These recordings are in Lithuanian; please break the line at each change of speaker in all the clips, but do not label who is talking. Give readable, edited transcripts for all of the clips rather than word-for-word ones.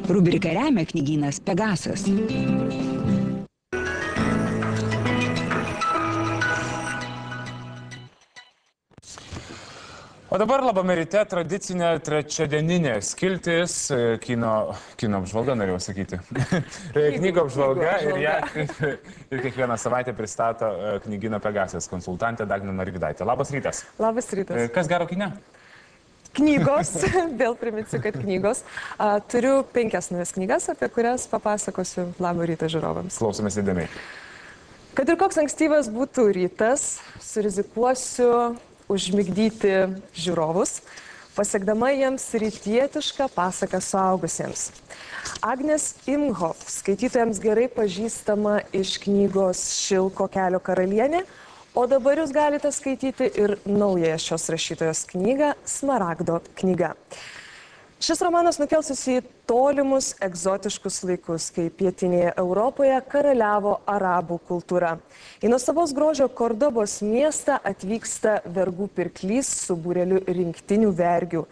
Rubriką remia knygynas Pegasas.
O dabar labame ryte tradicinė trečiadieninė skiltis, kino apžvalga, norėjau sakyti. Knygų apžvalga ir kiekvieną savaitę pristato knygyno Pegasas konsultantė Dagnė Marvydaitė. Labas rytas.
Labas rytas.
Kas gero kine?
Knygos, vėl priminsiu, kad knygos. Turiu 5 naujas knygas, apie kurias papasakosiu. Labą rytą žiūrovams.
Klausomės įdėmiai.
Kad ir koks ankstyvas būtų rytas, surizikuosiu užmigdyti žiūrovus, pasiekdama jiems rytietišką pasaką suaugusiems. Agnes Imhof, skaitytojams gerai pažįstama iš knygos Šilko kelio karalienė, o dabar jūs galite skaityti ir naująją šios rašytojos knygą Smaragdo knyga. Šis romanas nukelsis į tolimus egzotiškus laikus, kai pietinėje Europoje karaliavo arabų kultūra. Į nuostabaus grožio Kordobos miestą atvyksta vergų pirklys su būreliu rinktinių vergių.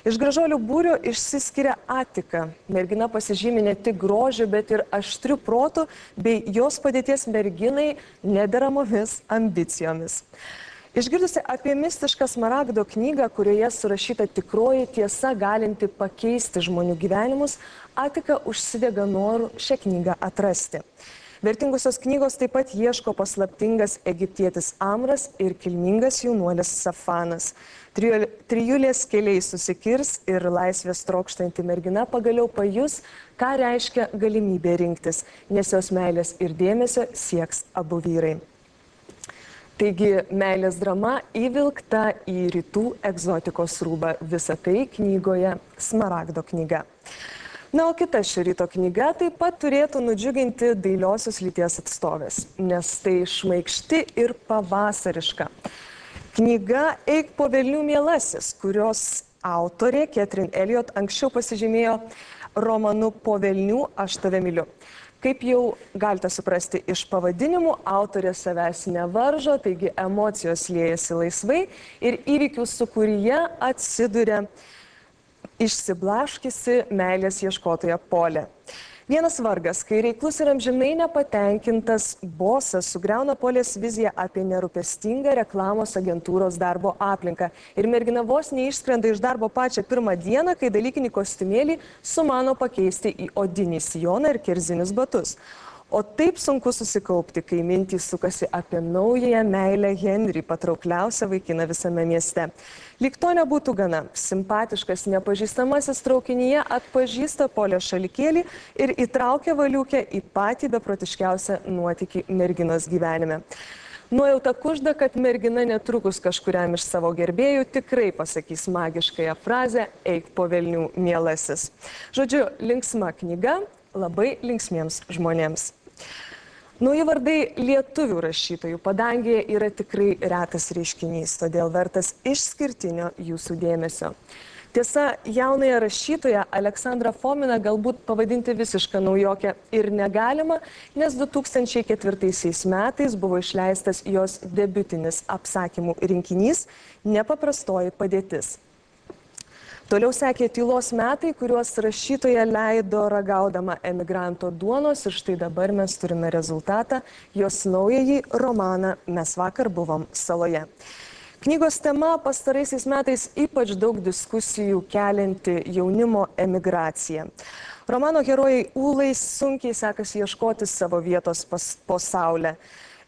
Iš gražuolių būrio išsiskiria Atika. Mergina pasižymi ne tik grožiu, bet ir aštriu protu bei jos padėties merginai nederamomis ambicijomis. Išgirdusi apie mistišką Smaragdo knygą, kurioje surašyta tikroji tiesa galinti pakeisti žmonių gyvenimus, Atika užsidega noru šią knygą atrasti. Vertingosios knygos taip pat ieško paslaptingas egiptietis Amras ir kilmingas jaunuolis Safanas. Trijulės keliai susikirs ir laisvės trokštanti mergina pagaliau pajus, ką reiškia galimybė rinktis, nes jos meilės ir dėmesio sieks abu vyrai. Taigi, meilės drama įvilkta į rytų egzotikos rūbą. Visa tai knygoje Smaragdo knyga. Na, o kita šio ryto knyga taip pat turėtų nudžiuginti dailiosios lyties atstovės, nes tai šmaikšti ir pavasariška. Knyga Eik po velnių mielasis, kurios autorė Catherine Elliot anksčiau pasižymėjo romanu Po velnių aš tave myliu. Kaip jau galite suprasti iš pavadinimų, autorė savęs nevaržo, taigi emocijos liejasi laisvai ir įvykių sūkuryje atsiduria išsiblaškiusi meilės ieškotoja Polė. Vienas vargas, kai reiklus ir amžinai nepatenkintas bosas sugriauna Polės viziją apie nerūpestingą reklamos agentūros darbo aplinką. Ir mergina vos neišskrenda iš darbo pačią pirmą dieną, kai dalykinį kostiumėlį sumano pakeisti į odinį sijoną ir kerzinius batus. O taip sunku susikaupti, kai mintys sukasi apie naująją meilę Henry, patraukliausią vaikiną visame mieste. Lyg to nebūtų gana, simpatiškas nepažįstamasis traukinyje atpažįsta Polę šalikėlį ir įtraukia valiukę į patį beprotiškiausią nuotykį merginos gyvenime. Nuojauta kužda, kad mergina netrukus kažkuriam iš savo gerbėjų tikrai pasakys magiškąją frazę Eik po velnių mielasis. Žodžiu, linksma knyga labai linksmiems žmonėms. Nauji vardai lietuvių rašytojų padangėje yra tikrai retas reiškinys, todėl vertas išskirtinio jūsų dėmesio. Tiesa, jaunąją rašytoją Aleksandrą Fominą galbūt pavadinti visišką naujokę ir negalima, nes 2004 metais buvo išleistas jos debiutinis apsakymų rinkinys Nepaprastoji padėtis. Toliau sekė tylos metai, kuriuos rašytoja leido ragaudama emigranto duonos ir štai dabar mes turime rezultatą, jos naująjį romaną Mes vakar buvom saloje. Knygos tema pastaraisiais metais ypač daug diskusijų kelianti jaunimo emigracija. Romano herojai Ūlai sunkiai sekasi ieškoti savo vietos po saulę.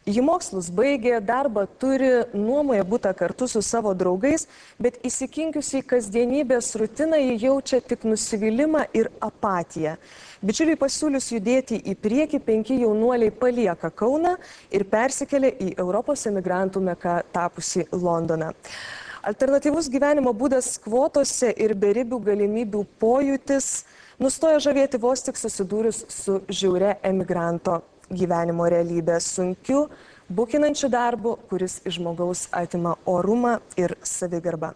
Ji mokslus baigė, darbą turi, nuomoja butą kartu su savo draugais, bet įsikinkiusi į kasdienybės rutiną ji jaučia tik nusivylimą ir apatiją. Bičiuliai pasiūlius judėti į priekį, 5 jaunuoliai palieka Kauną ir persikelia į Europos emigrantų meką tapusi Londoną. Alternatyvus gyvenimo būdas kvotose ir beribių galimybių pojūtis nustoja žavėti vos tik susidūrus su žiauria emigranto gyvenimo realybė, sunkiu, bukinančiu darbu, kuris iš žmogaus atima orumą ir savigarbą.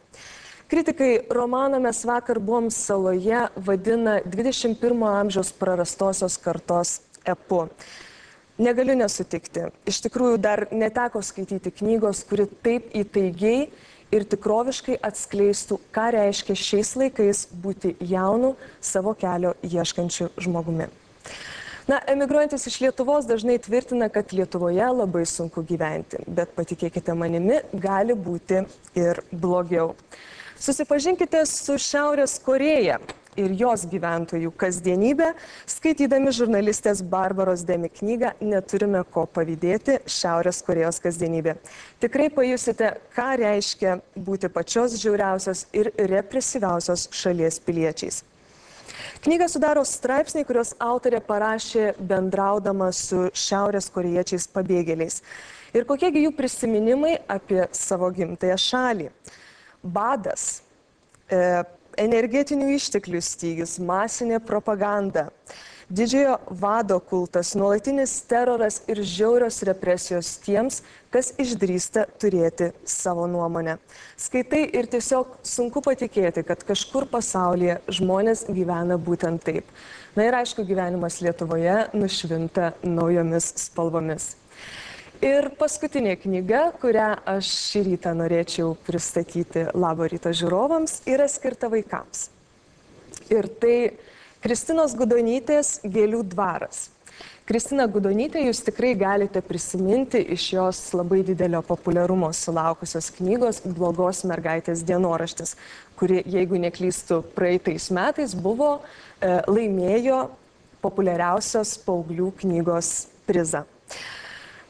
Kritikai romaną Mes vakar buvom saloje vadina 21 amžiaus prarastosios kartos epu. Negaliu nesutikti. Iš tikrųjų dar neteko skaityti knygos, kuri taip įtaigiai ir tikroviškai atskleistų, ką reiškia šiais laikais būti jaunu, savo kelio ieškančiu žmogumi. Na, emigruojantis iš Lietuvos dažnai tvirtina, kad Lietuvoje labai sunku gyventi, bet patikėkite manimi, gali būti ir blogiau. Susipažinkite su Šiaurės Korėja ir jos gyventojų kasdienybę, skaitydami žurnalistės Barbaros Demi knygą Neturime ko pavydėti - Šiaurės Korėjos kasdienybė. Tikrai pajusite, ką reiškia būti pačios žiauriausios ir represyviausios šalies piliečiais. Knygą sudaro straipsniai, kuriuos autorė parašė bendraudama su Šiaurės korėjiečiais pabėgėliais. Ir kokiegi jų prisiminimai apie savo gimtąją šalį. Badas, energetinių išteklių stygius, masinė propaganda, didžiojo vado kultas, nuolatinis teroras ir žiaurios represijos tiems, kas išdrįsta turėti savo nuomonę. Skaitai ir tiesiog sunku patikėti, kad kažkur pasaulyje žmonės gyvena būtent taip. Na ir aišku, gyvenimas Lietuvoje nušvinta naujomis spalvomis. Ir paskutinė knyga, kurią aš šį rytą norėčiau pristatyti Labo ryto žiūrovams, yra skirta vaikams. Ir tai Kristinos Gudonytės Gėlių dvaras. Kristina Gudonytė jūs tikrai galite prisiminti iš jos labai didelio populiarumo sulaukusios knygos Blogos mergaitės dienoraštis, kuri, jeigu neklystu, praeitais metais laimėjo populiariausios paauglių knygos prizą.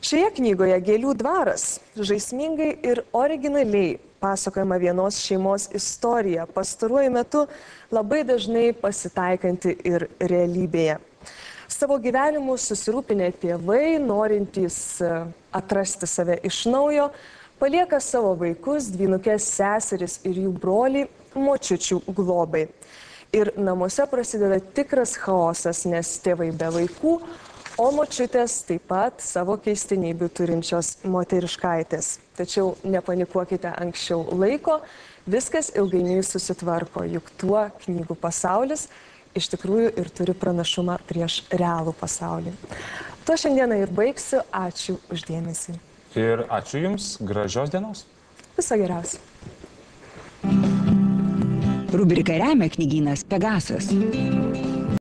Šioje knygoje Gėlių dvaras žaismingai ir originaliai pasakojama vienos šeimos istorija, pastaruoju metu labai dažnai pasitaikanti ir realybėje. Savo gyvenimu susirūpinę tėvai, norintys atrasti save iš naujo, palieka savo vaikus, dvynukės seseris ir jų brolį močiučių globai. Ir namuose prasideda tikras chaosas, nes tėvai be vaikų, o močiutės taip pat savo keistenybių turinčios moteriškaitės. Tačiau nepanikuokite anksčiau laiko, viskas ilgainiui susitvarko, juk tuo knygų pasaulis iš tikrųjų ir turi pranašumą prieš realų pasaulį. Tuo šiandieną ir baigsiu. Ačiū už dėmesį.
Ir ačiū Jums, gražios dienos.
Viso geriausio.
Rubrika remia knygynas Pegasas.